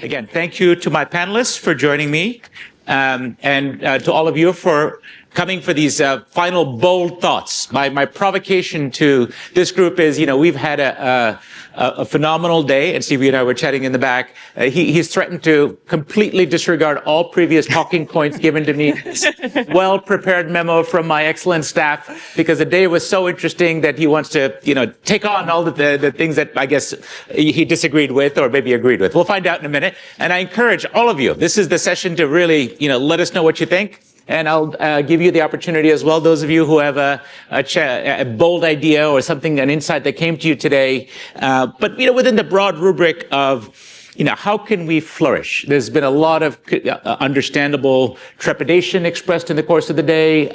Again, thank you to my panelists for joining me, and to all of you for coming for these final bold thoughts. My provocation to this group is, we've had a phenomenal day, and Stevie and I were chatting in the back. He's threatened to completely disregard all previous talking points given to me. Well-prepared memo from my excellent staff, because the day was so interesting that he wants to, take on all the things that I guess he disagreed with or maybe agreed with. We'll find out in a minute. And I encourage all of you, this is the session to really, let us know what you think. And I'll give you the opportunity as well, those of you who have a bold idea or something, an insight that came to you today. But, within the broad rubric of, how can we flourish? There's been a lot of understandable trepidation expressed in the course of the day.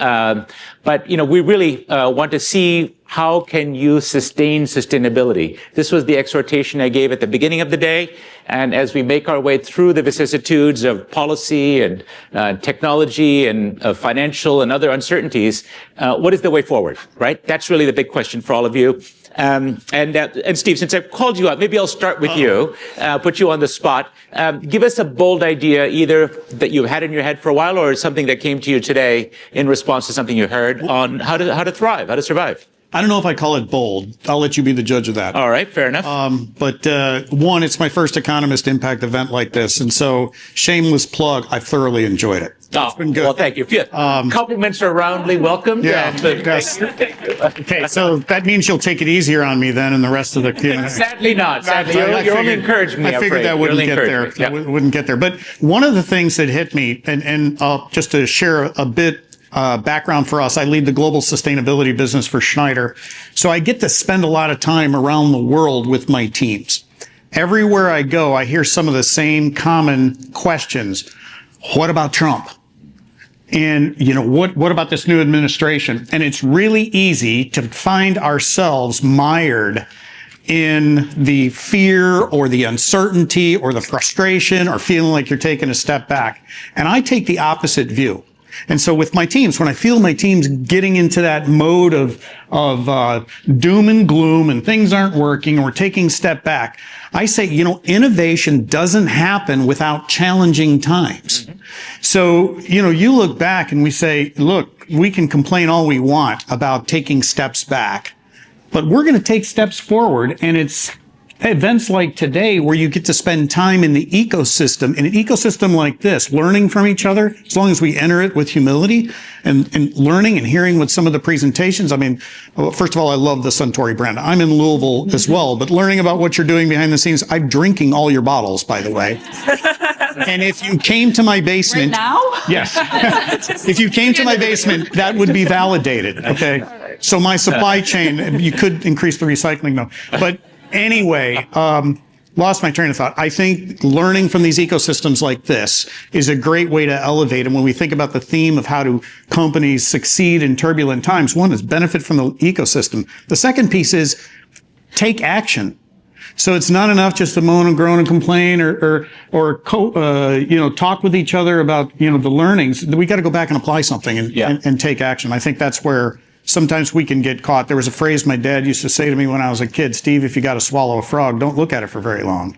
But, we really want to see how can you sustain sustainability. This was the exhortation I gave at the beginning of the day. And as we make our way through the vicissitudes of policy and technology and financial and other uncertainties, what is the way forward, right? That's really the big question for all of you. And Steve, since I've called you out, maybe I'll start with you, put you on the spot. Give us a bold idea, either that you've had in your head for a while or something that came to you today in response to something you heard on how to thrive, how to survive. I don't know if I call it bold. I'll let you be the judge of that. All right, fair enough. But one, it's my first Economist Impact event like this. And so, shameless plug, I thoroughly enjoyed it. It's been good. Well, thank you. Compliments are roundly welcoome. Yeah. Yes. Okay, so that means you'll take it easier on me then in the rest of the Q&A. Sadly not. Sadly, you're only encouraging me. I figured that wouldn't get there. Yeah. Wouldn't get there. But one of the things that hit me, and just to share a bit background for us, I lead the global sustainability business for Schneider. So I get to spend a lot of time around the world with my teams. Everywhere I go, I hear some of the same common questions. What about Trump? And, what about this new administration? And it's really easy to find ourselves mired in the fear or the uncertainty or the frustration or feeling like you're taking a step back. And I take the opposite view. And so with my teams, when I feel my teams getting into that mode of doom and gloom and things aren't working or we're taking a step back, I say, innovation doesn't happen without challenging times. Mm-hmm. So, you look back and we say, look, we can complain all we want about taking steps back, but we're going to take steps forward, and it's events like today where you get to spend time in the ecosystem, in an ecosystem like this, learning from each other, as long as we enter it with humility and learning and hearing what some of the presentations. I mean, first of all, I love the Suntory brand. I'm in Louisville as well, but learning about what you're doing behind the scenes, I'm drinking all your bottles, by the way. And if you came to my basement. Right now? Yes. If you came to my basement, that would be validated. Okay. So my supply chain, you could increase the recycling though. But anyway, lost my train of thought. I think learning from these ecosystems like this is a great way to elevate. And when we think about the theme of how do companies succeed in turbulent times, one is benefit from the ecosystem. The second piece is take action. So it's not enough just to moan and groan and complain or talk with each other about, the learnings. We got to go back and apply something and take action. I think that's where sometimes we can get caught. There was a phrase my dad used to say to me when I was a kid, Steve, if you got to swallow a frog, don't look at it for very long.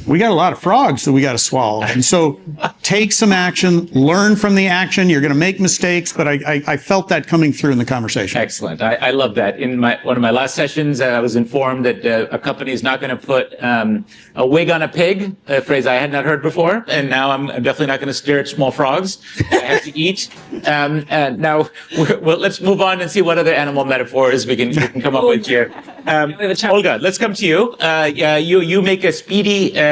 We got a lot of frogs that we got to swallow. And so take some action, learn from the action. You're going to make mistakes, but I felt that coming through in the conversation. Excellent. I love that. In one of my last sessions, I was informed that a company is not going to put a wig on a pig, a phrase I had not heard before. And now I'm definitely not going to stare at small frogs. I have to eat. Now, let's move on and see what other animal metaphors we can come up with here. Olga, let's come to you. You make a speedy and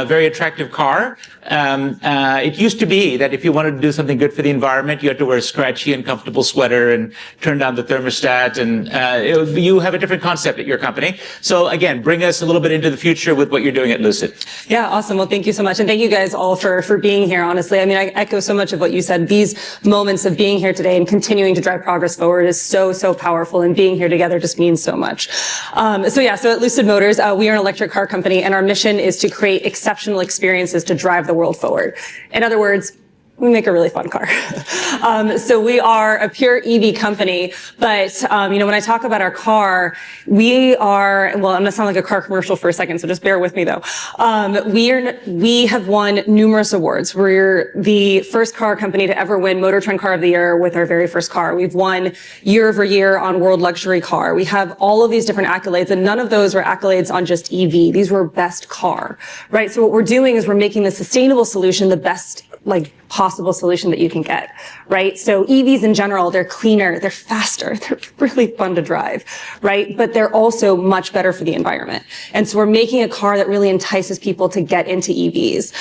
very attractive car. It used to be that if you wanted to do something good for the environment, you had to wear a scratchy and comfortable sweater and turn down the thermostat. And you have a different concept at your company. So again, bring us a little bit into the future with what you're doing at Lucid. Yeah, awesome. Well, thank you so much. And thank you guys all for being here, honestly. I mean, I echo so much of what you said. These moments of being here today and continuing to drive progress forward is so powerful. And being here together just means so much. So at Lucid Motors, we are an electric car company, and our mission is to create exceptional experiences to drive the world forward. In other words, we make a really fun car. So we are a pure EV company, but, when I talk about our car, we are, well, I'm going to sound like a car commercial for a second, so just bear with me though. We have won numerous awards. We're the first car company to ever win Motor Trend Car of the Year with our very first car. We've won year over year on World Luxury Car. We have all of these different accolades, and none of those were accolades on just EV. These were best car, right? So what we're doing is we're making the sustainable solution the best possible solution that you can get, right? So EVs in general, they're cleaner, they're faster, they're really fun to drive, right? But they're also much better for the environment. And so we're making a car that really entices people to get into EVs.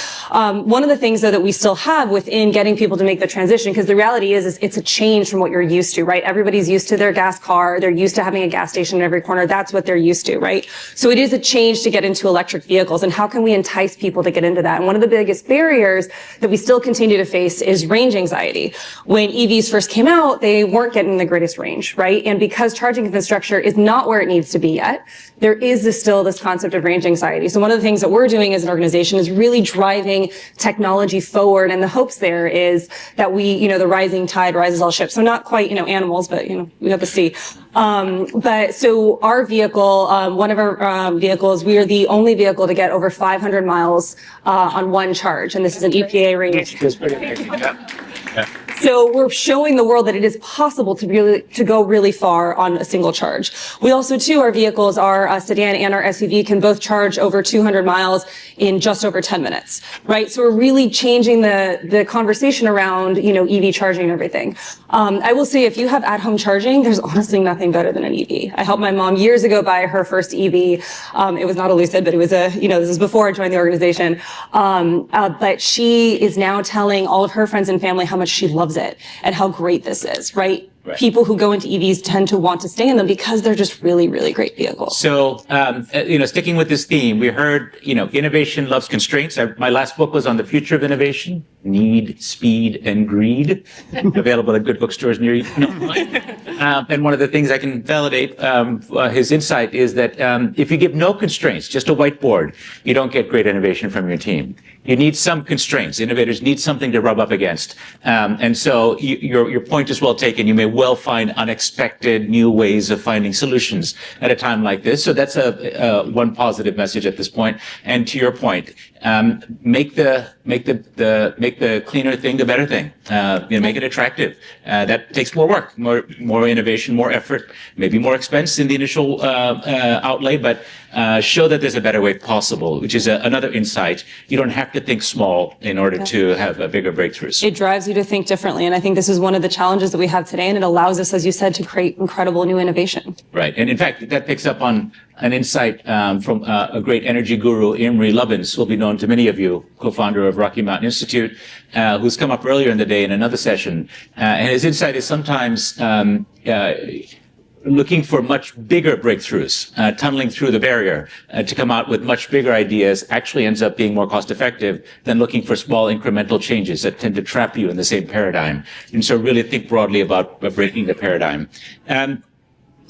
One of the things though that we still have within getting people to make the transition, because the reality is it's a change from what you're used to, right? Everybody's used to their gas car, they're used to having a gas station in every corner, that's what they're used to, right? So it is a change to get into electric vehicles, and how can we entice people to get into that? And one of the biggest barriers that we still continue to face is range anxiety. When EVs first came out, they weren't getting the greatest range, right? And because charging infrastructure is not where it needs to be yet, there is still this concept of range anxiety. So one of the things that we're doing as an organization is really driving technology forward, and the hopes there is that we, the rising tide rises all ships. So not quite, animals, but, we have the sea. But so our vehicle, one of our vehicles, we are the only vehicle to get over 500 miles on one charge, and this is an EPA rated. So we're showing the world that it is possible to go really far on a single charge. We also, too, our vehicles, our sedan and our SUV can both charge over 200 miles in just over 10 minutes, right? So we're really changing the conversation around, EV charging and everything. I will say, if you have at-home charging, there's honestly nothing better than an EV. I helped my mom years ago buy her first EV. It was not a Lucid, but it was this is before I joined the organization. But she is now telling all of her friends and family how much she loves it and how great this is, right? Right. People who go into EVs tend to want to stay in them because they're just really, really great vehicles. So, sticking with this theme, we heard, innovation loves constraints. My last book was on the future of innovation, Need, Speed, and Greed, available at good bookstores near you. And one of the things I can validate his insight is that if you give no constraints, just a whiteboard, you don't get great innovation from your team. You need some constraints. Innovators need something to rub up against. And so your point is well taken. You may well find unexpected new ways of finding solutions at a time like this. So that's one positive message at this point. And to your point, make the cleaner thing the better thing. Make it attractive. That takes more work, more innovation, more effort, maybe more expense in the initial outlay, but show that there's a better way possible, which is another insight. You don't have to think small in order to have a bigger breakthroughs. It drives you to think differently, and I think this is one of the challenges that we have today, and it allows us, as you said, to create incredible new innovation. Right, and in fact, that picks up on an insight from a great energy guru, Imre Lubbins, who will be known to many of you, co-founder of Rocky Mountain Institute, who's come up earlier in the day in another session. And his insight is sometimes looking for much bigger breakthroughs, tunneling through the barrier to come out with much bigger ideas actually ends up being more cost effective than looking for small incremental changes that tend to trap you in the same paradigm. And so really think broadly about breaking the paradigm.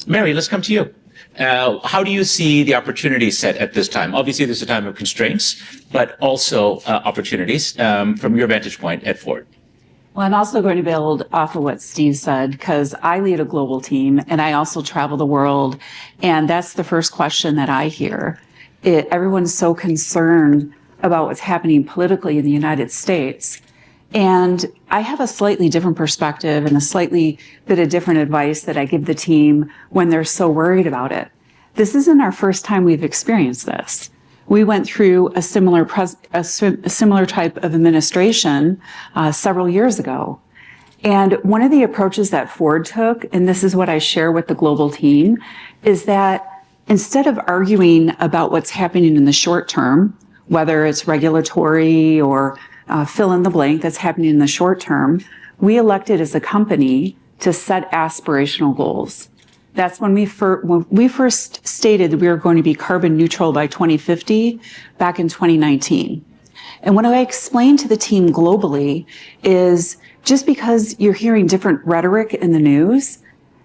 Mary, let's come to you. How do you see the opportunity set at this time? Obviously, there's a time of constraints, but also opportunities from your vantage point at Ford. Well, I'm also going to build off of what Steve said, because I lead a global team and I also travel the world. And that's the first question that I hear. Everyone's so concerned about what's happening politically in the United States. And I have a slightly different perspective and a slightly bit of different advice that I give the team when they're so worried about it. This isn't our first time we've experienced this. We went through a similar type of administration several years ago. And one of the approaches that Ford took, and this is what I share with the global team, is that instead of arguing about what's happening in the short term, whether it's regulatory or fill in the blank that's happening in the short term, we elected as a company to set aspirational goals. That's when we first stated that we were going to be carbon neutral by 2050 back in 2019. And what I explained to the team globally is just because you're hearing different rhetoric in the news,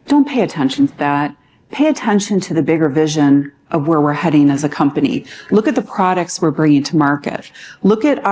don't pay attention to that. Pay attention to the bigger vision of where we're heading as a company. Look at the products we're bringing to market. Look at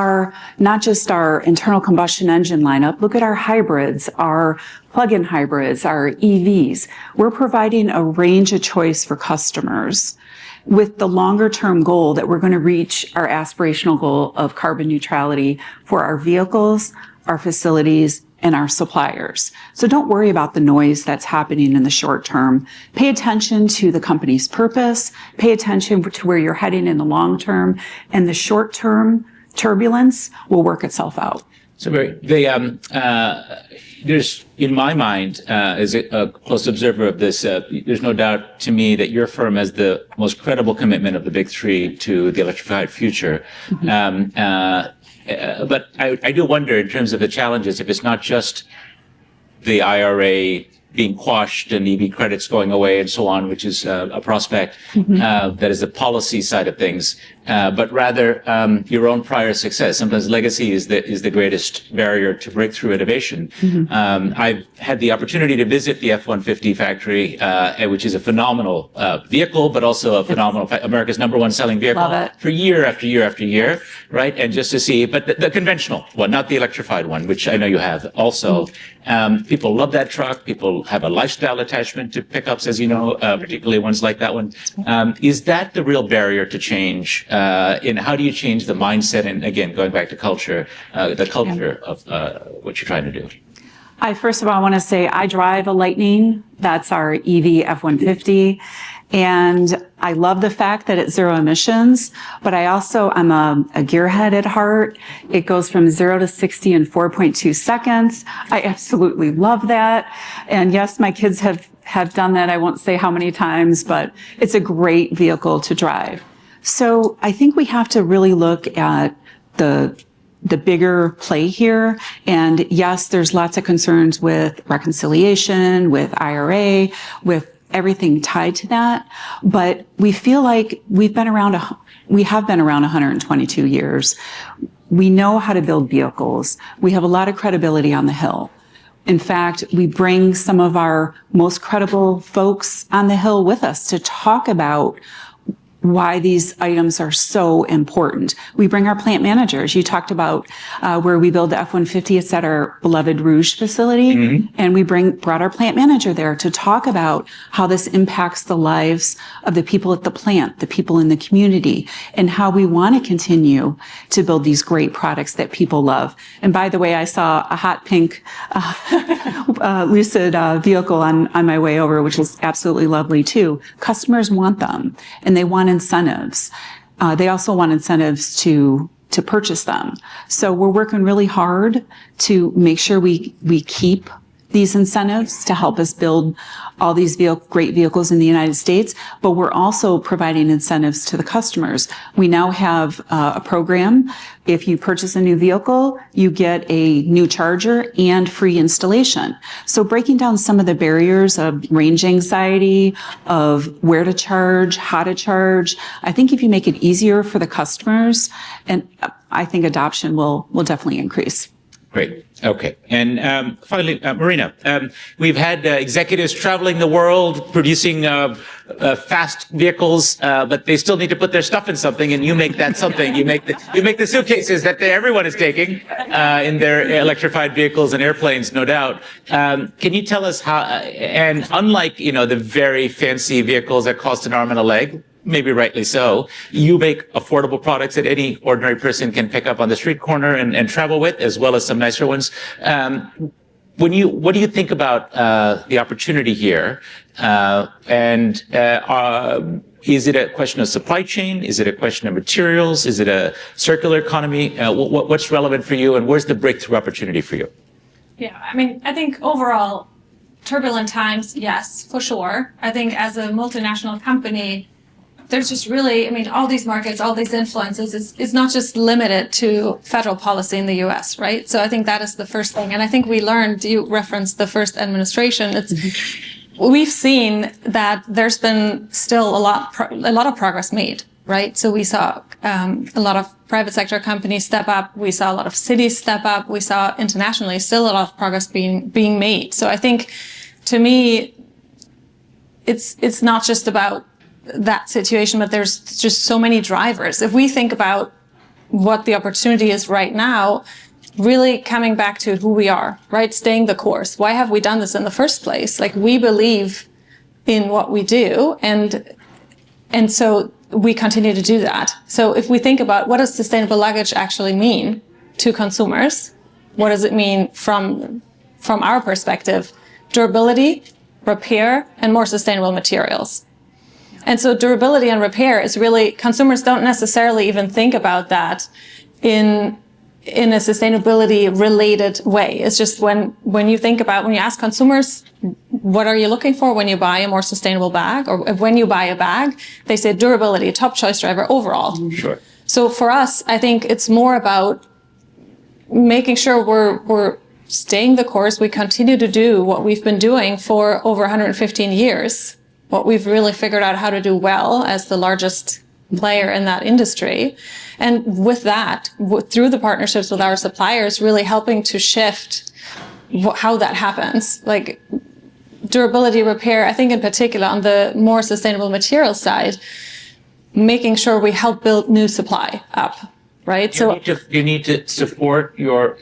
not just our internal combustion engine lineup, look at our hybrids, our plug-in hybrids, our EVs. We're providing a range of choice for customers with the longer term goal that we're going to reach our aspirational goal of carbon neutrality for our vehicles, our facilities, and our suppliers. So don't worry about the noise that's happening in the short term. Pay attention to the company's purpose, pay attention to where you're heading in the long term, and the short term turbulence will work itself out. So there's, in my mind, as a close observer of this, there's no doubt to me that your firm has the most credible commitment of the big three to the electrified future. But I do wonder, in terms of the challenges, if it's not just the IRA being quashed and EV credits going away and so on, which is a prospect that is the policy side of things, but rather your own prior success. Sometimes legacy is the greatest barrier to breakthrough innovation. I've had the opportunity to visit the F-150 factory, which is a phenomenal vehicle, but also a phenomenal, America's #1 selling vehicle for year after year after year, right? And just to see, but the conventional one, not the electrified one, which I know you have also. People love that truck. People have a lifestyle attachment to pickups, as you know, particularly ones like that one. Is that the real barrier to change? In how do you change the mindset? And again, going back to culture, the culture of what you're trying to do. First of all, I want to say I drive a Lightning. That's our EV F-150. And I love the fact that it's zero emissions, but I'm a gearhead at heart. It goes from 0 to 60 in 4.2 seconds. I absolutely love that. And yes, my kids have done that. I won't say how many times, but it's a great vehicle to drive. So I think we have to really look at the bigger play here. And yes, there's lots of concerns with reconciliation, with IRA, with everything tied to that. But we feel like we have been around 122 years. We know how to build vehicles. We have a lot of credibility on the Hill. In fact, we bring some of our most credible folks on the Hill with us to talk about why these items are so important. We bring our plant managers. You talked about where we build the F-150. It's at our beloved Rouge facility. And we brought our plant manager there to talk about how this impacts the lives of the people at the plant, the people in the community, and how we want to continue to build these great products that people love. And by the way, I saw a hot pink Lucid vehicle on my way over, which is absolutely lovely too. Customers want them, and they want incentives. They also want incentives to purchase them. So we're working really hard to make sure we keep these incentives to help us build all these great vehicles in the United States, but we're also providing incentives to the customers. We now have a program. If you purchase a new vehicle, you get a new charger and free installation. So breaking down some of the barriers of range anxiety, of where to charge, how to charge, I think if you make it easier for the customers, and I think adoption will definitely increase. Great. Okay. And finally, Marina, we've had executives traveling the world producing fast vehicles, but they still need to put their stuff in something, and you make that something. You make the suitcases that everyone is taking in their electrified vehicles and airplanes, no doubt. Can you tell us how? And unlike the very fancy vehicles that cost an arm and a leg, maybe rightly so, you make affordable products that any ordinary person can pick up on the street corner and travel with, as well as some nicer ones. What do you think about the opportunity here? And is it a question of supply chain? Is it a question of materials? Is it a circular economy? What's relevant for you, and where's the breakthrough opportunity for you? Yeah, I mean, I think overall, turbulent times, yes, for sure. I think as a multinational company, there's just really, all these markets, all these influences, it's not just limited to federal policy in the US, right? So I think that is the first thing. And I think we learned, you referenced the first administration, we've seen that there's been still a lot of progress made, right? So we saw a lot of private sector companies step up. We saw a lot of cities step up. We saw internationally still a lot of progress being made. So I think, to me, it's not just about that situation, but there's just so many drivers. If we think about what the opportunity is right now, really coming back to who we are, right? Staying the course. Why have we done this in the first place? Like, we believe in what we do, and so we continue to do that. So if we think about what does sustainable luggage actually mean to consumers, what does it mean from our perspective? Durability, repair, and more sustainable materials. And so durability and repair is really, consumers don't necessarily even think about that in a sustainability related way. It's just when you ask consumers, what are you looking for when you buy a more sustainable bag? Or when you buy a bag, they say durability, top choice driver overall. Sure. So for us, I think it's more about making sure we're staying the course. We continue to do what we've been doing for over 115 years, what we've really figured out how to do well as the largest player in that industry. And with that, through the partnerships with our suppliers, really helping to shift how that happens. Like durability, repair, I think in particular on the more sustainable material side, making sure we help build new supply up. Right. You need to support your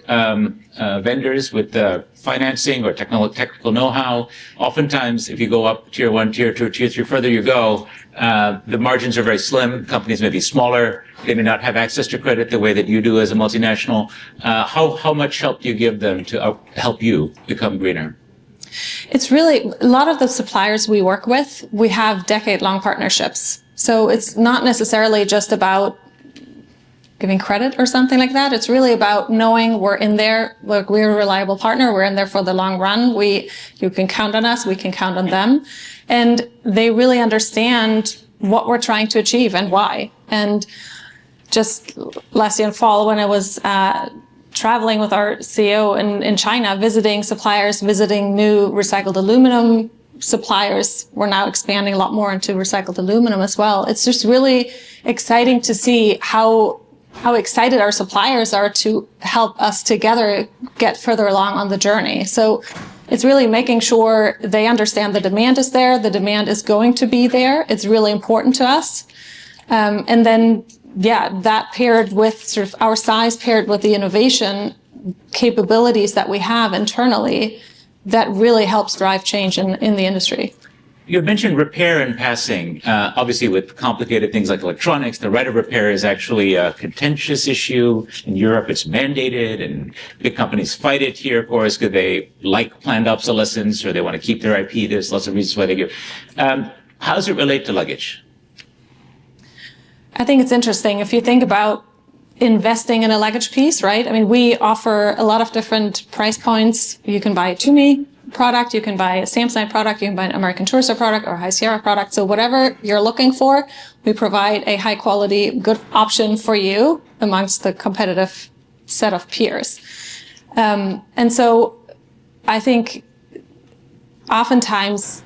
vendors with financing or technical know-how. Oftentimes, if you go up tier 1, tier 2, tier 3, further you go, the margins are very slim. Companies may be smaller. They may not have access to credit the way that you do as a multinational. How much help do you give them to help you become greener? It's really a lot of the suppliers we work with. We have decade-long partnerships. So it's not necessarily just about giving credit or something like that. It's really about knowing we're in there, like we're a reliable partner, we're in there for the long run. You can count on us, we can count on them. And they really understand what we're trying to achieve and why. And just last year in fall, when I was traveling with our CEO in China, visiting suppliers, visiting new recycled aluminum suppliers, we're now expanding a lot more into recycled aluminum as well. It's just really exciting to see how excited our suppliers are to help us together get further along on the journey. So it's really making sure they understand the demand is there, the demand is going to be there. It's really important to us. And then, that paired with sort of our size, paired with the innovation capabilities that we have internally, that really helps drive change in the industry. You had mentioned repair in passing. Obviously, with complicated things like electronics, the right of repair is actually a contentious issue. In Europe, it's mandated, and big companies fight it here, of course, because they like planned obsolescence or they want to keep their IP. There's lots of reasons why they give. How does it relate to luggage? I think it's interesting. If you think about investing in a luggage piece, right? I mean, we offer a lot of different price points. You can buy a Tumi product, you can buy a Samsonite product, you can buy an American Tourister product or a High Sierra product. So whatever you're looking for, we provide a high quality, good option for you amongst the competitive set of peers. And so I think oftentimes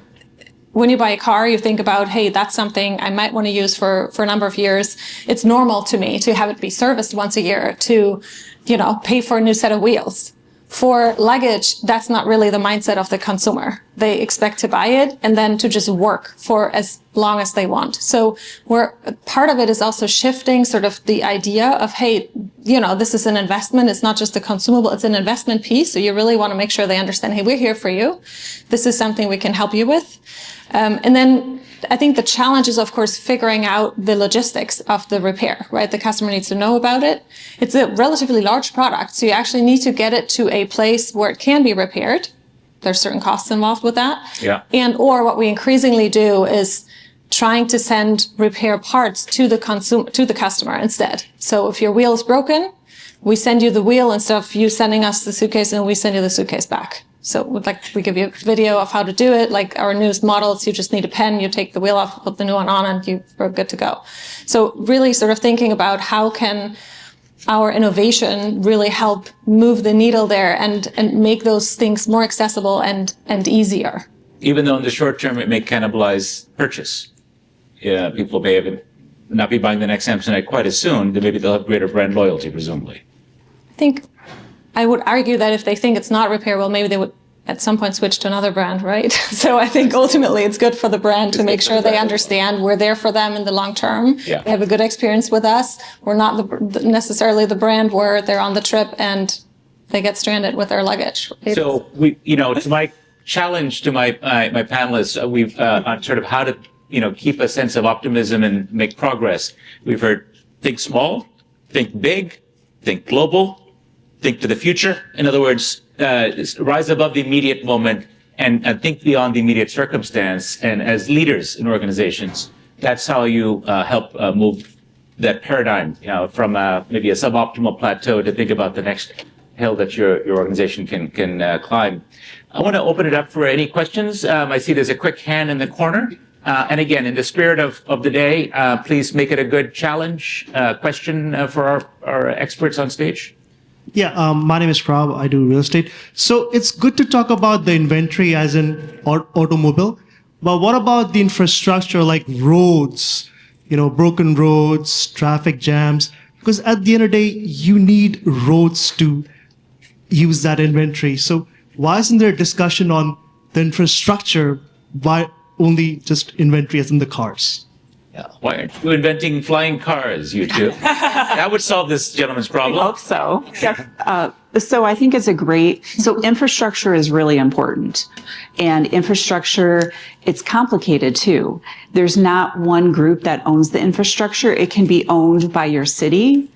when you buy a car, you think about, hey, that's something I might want to use for a number of years. It's normal to me to have it be serviced once a year, to, pay for a new set of wheels. For luggage, that's not really the mindset of the consumer. They expect to buy it and then to just work for as long as they want. So part of it is also shifting sort of the idea of, hey, this is an investment. It's not just a consumable. It's an investment piece. So you really want to make sure they understand, hey, we're here for you. This is something we can help you with. And then I think the challenge is, of course, figuring out the logistics of the repair, right? The customer needs to know about it. It's a relatively large product, so you actually need to get it to a place where it can be repaired. There's certain costs involved with that. Yeah. And or what we increasingly do is trying to send repair parts to the customer instead. So if your wheel is broken, we send you the wheel instead of you sending us the suitcase, and we send you the suitcase back. So we give you a video of how to do it. Like our newest models, you just need a pen, you take the wheel off, put the new one on, and you're good to go. So really sort of thinking about how can our innovation really help move the needle there and make those things more accessible and easier. Even though in the short term it may cannibalize purchase. Yeah, people may not be buying the next Samsonite quite as soon, then maybe they'll have greater brand loyalty, presumably. I think I would argue that if they think it's not repairable, maybe they would at some point switch to another brand, right? So I think ultimately it's good for the brand to make sure they understand we're there for them in the long term. Yeah. They have a good experience with us. We're not necessarily the brand where they're on the trip and they get stranded with their luggage. So to my challenge to my panelists, we've on sort of how to keep a sense of optimism and make progress. We've heard think small, think big, think global, think to the future. In other words, rise above the immediate moment and think beyond the immediate circumstance. And as leaders in organizations, that's how you help move that paradigm, from maybe a suboptimal plateau to think about the next hill that your organization can climb. I want to open it up for any questions. I see there's a quick hand in the corner. And again, in the spirit of the day, please make it a good challenge question for our experts on stage. Yeah, my name is Prab. I do real estate. So it's good to talk about the inventory as an automobile, but what about the infrastructure like roads, broken roads, traffic jams? Because at the end of the day, you need roads to use that inventory. So why isn't there a discussion on the infrastructure? Why only just inventory as in the cars? Why aren't you inventing flying cars, you two? That would solve this gentleman's problem. I hope so. So I think so infrastructure is really important. And infrastructure, it's complicated too. There's not one group that owns the infrastructure. It can be owned by your city.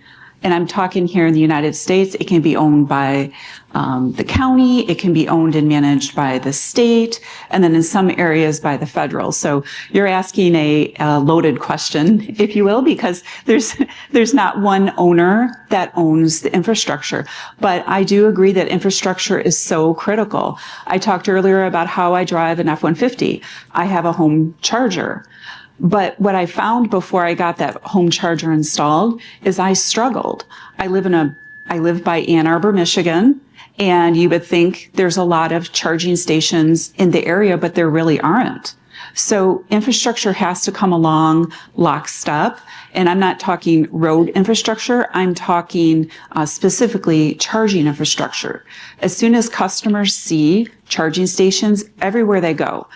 And I'm talking here in the United States, it can be owned by the county, it can be owned and managed by the state, and then in some areas by the federal. So you're asking a loaded question, if you will, because there's not one owner that owns the infrastructure. But I do agree that infrastructure is so critical. I talked earlier about how I drive an F-150. I have a home charger. But what I found before I got that home charger installed is I struggled. I live by Ann Arbor, Michigan, and you would think there's a lot of charging stations in the area, but there really aren't. So infrastructure has to come along lockstep. And I'm not talking road infrastructure. I'm talking specifically charging infrastructure. As soon as customers see charging stations everywhere they go,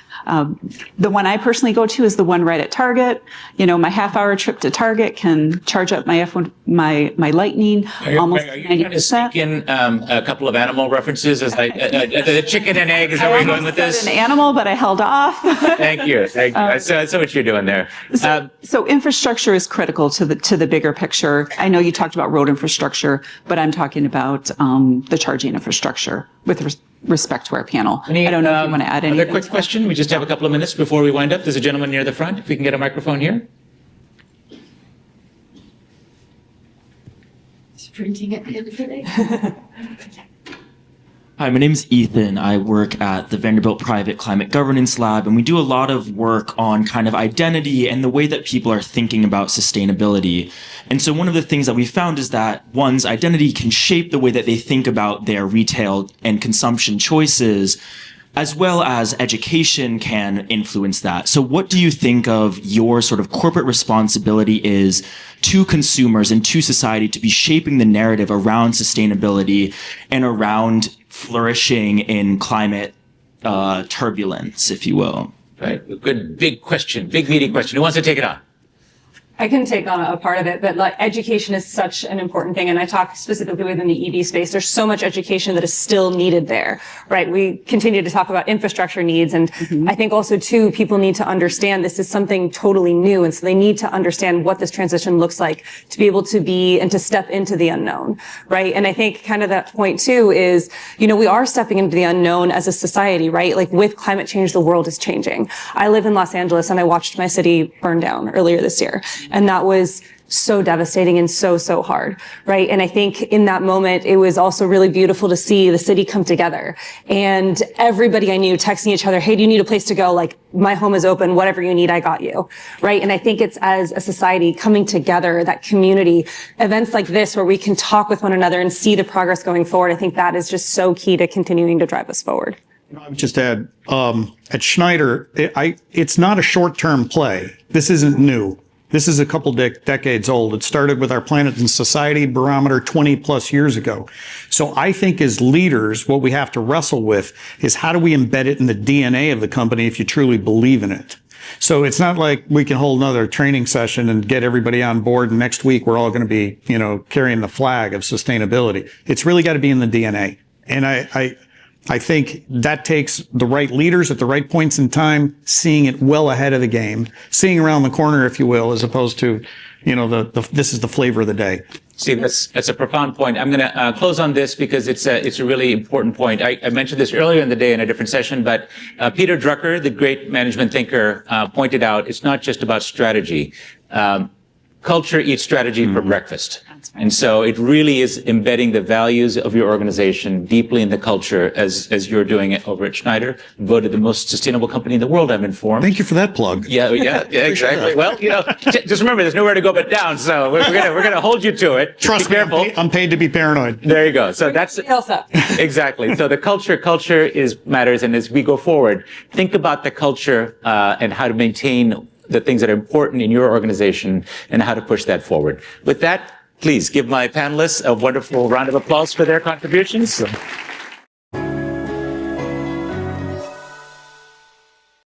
the one I personally go to is the one right at Target. My half-hour trip to Target can charge up my my Lightning almost 90%. Are you trying to sneak in a couple of animal references? As the chicken and egg, is that where you're going with this? An animal, but I held off. Thank you. I saw what you're doing there. So infrastructure is critical to the bigger picture. I know you talked about road infrastructure, but I'm talking about the charging infrastructure with respect to our panel. I don't know if you want to add anything. Another quick question. We just have a couple of minutes before we wind up. There's a gentleman near the front. If we can get a microphone here. Sprinting at the end of the day. Hi, my name is Ethan. I work at the Vanderbilt Private Climate Governance Lab, and we do a lot of work on kind of identity and the way that people are thinking about sustainability. And so one of the things that we found is that one's identity can shape the way that they think about their retail and consumption choices, as well as education can influence that. So what do you think of your sort of corporate responsibility is to consumers and to society to be shaping the narrative around sustainability and around flourishing in climate turbulence, if you will? Right. Good, big question, big meaty question. Who wants to take it on? I can take on a part of it, but education is such an important thing. And I talk specifically within the EV space. There's so much education that is still needed there, right? We continue to talk about infrastructure needs. And I think also too, people need to understand this is something totally new. And so they need to understand what this transition looks like to be able to be and to step into the unknown, right? And I think kind of that point too is, we are stepping into the unknown as a society, right? Like with climate change, the world is changing. I live in Los Angeles and I watched my city burn down earlier this year. And that was so devastating and so hard, right? And I think in that moment, it was also really beautiful to see the city come together and everybody I knew texting each other, hey, do you need a place to go? Like, my home is open, whatever you need, I got you, right? And I think it's as a society coming together, that community, events like this where we can talk with one another and see the progress going forward. I think that is just so key to continuing to drive us forward. I would just add, at Schneider, it's not a short-term play. This isn't new. This is a couple decades old. It started with our Planet and Society barometer 20 plus years ago. So I think as leaders, what we have to wrestle with is how do we embed it in the DNA of the company if you truly believe in it? So it's not like we can hold another training session and get everybody on board and next week we're all going to be, carrying the flag of sustainability. It's really got to be in the DNA. And I think that takes the right leaders at the right points in time, seeing it well ahead of the game, seeing around the corner, if you will, as opposed to, this is the flavor of the day. Steve, that's a profound point. I'm going to close on this because it's a really important point. I mentioned this earlier in the day in a different session, but Peter Drucker, the great management thinker, pointed out it's not just about strategy. Culture eats strategy for breakfast. And so it really is embedding the values of your organization deeply in the culture as you're doing it over at Schneider, voted the most sustainable company in the world, I'm informed. Thank you for that plug. Yeah, exactly. Well, just remember, there's nowhere to go but down. So we're gonna hold you to it. Trust me, I'm paid to be paranoid. There you go. So that's exactly. So the culture matters. And as we go forward, think about the culture and how to maintain the things that are important in your organization and how to push that forward. With that, please give my panelists a wonderful round of applause for their contributions.